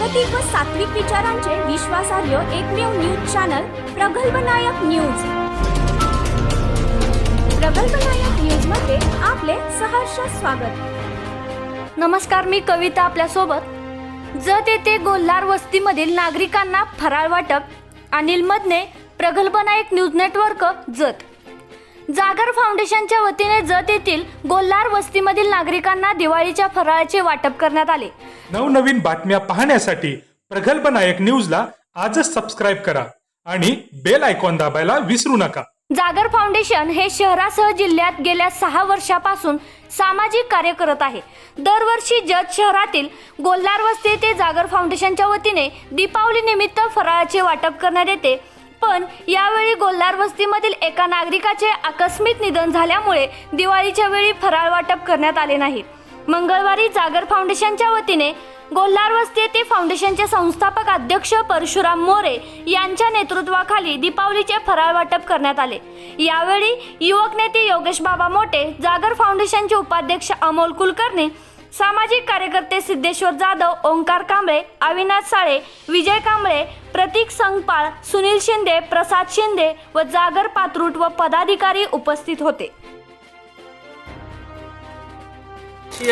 प्रातिनिधिक व सात्विक विचारांचे विश्वासार्ह एकमेव न्यूज चॅनल प्रगल्भ नायक न्यूज। प्रगल्भ नायक न्यूज मध्ये आपले सहर्ष स्वागत। नमस्कार, मी कविता आपल्या सोबत। जत येथे गोल्हार वस्तीमधील नागरिकांना फराळ वाटप। अनिल मदने, प्रगल्भ नायक न्यूज नेटवर्क, जत। जागर फाउंडेशनच्या वतीने जत येथील गोल्हार वस्तीमधील नागरिकांना दिवाळीच्या फराळाचे वाटप करण्यात आले। नवनवीन बातम्या पाहण्यासाठी प्रगल्भ नायक न्यूजला आजच सबस्क्राइब करा आणि बेल आयकॉन दाबायला विसरू नका। जागर फाउंडेशन हे शहरासह जिल्ह्यात गेल्या 6 वर्षापासून सामाजिक कार्य करत आहे। दरवर्षी जत शहरातील गोल्हार वस्ती येथे जागर फाउंडेशनच्या वतीने दीपावली निमित्त फराळाचे वाटप करण्यात येते। पण यावेळी गोल्हार वस्तीमधील एका नागरिकाचे आकस्मिक निधन झाल्यामुळे दिवाळीच्या वेळी फराळ वाटप करण्यात आले नाही। मंगळवारी जागर फाउंडेशनच्या वतीने गोल्हार वस्ती येथे फाउंडेशनचे संस्थापक अध्यक्ष परशुराम मोरे यांच्या नेतृत्वाखाली दीपावलीचे फराळ वाटप करण्यात आले। यावेळी युवक नेते योगेश बाबा मोटे, जागर फाउंडेशनचे उपाध्यक्ष अमोल कुलकर्णी, सामाजिक कार्यकर्ते सिद्धेश्वर जाधव, ओंकार कांबळे, अविनाश साळे, विजय कांबळे, प्रतीक संगपाळ, सुनील शिंदे, प्रसाद शिंदे व जागर पात्रूट व पदाधिकारी उपस्थित होते।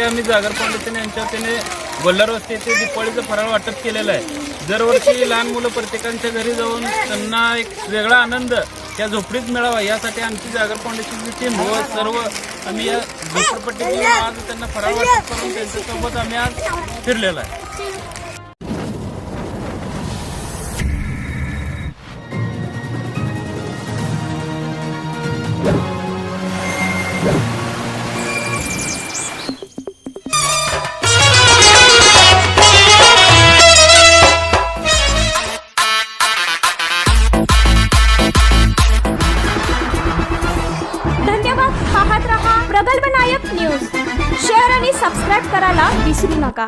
आम्ही जागर फाउंडेशन यांच्या वतीने गोल्हार वस्ती येथे दीपावलीचं फराळ वाटप केलेलं आहे। दरवर्षी लहान मुलं प्रत्येकांच्या घरी जाऊन त्यांना एक वेगळा आनंद त्या झोपडीत मिळावा यासाठी आमची जागर फाउंडेशनची टीम व सर्व आम्ही या झोपडपट्टीत आज त्यांना फराळ वाटप करून त्यांच्यासोबत आम्ही आज फिरलेलो आहे। धन्यवाद। पाहत रहा प्रगल्भ नायक न्यूज। शेअर आणि सबस्क्राइब करायला विसरू नका।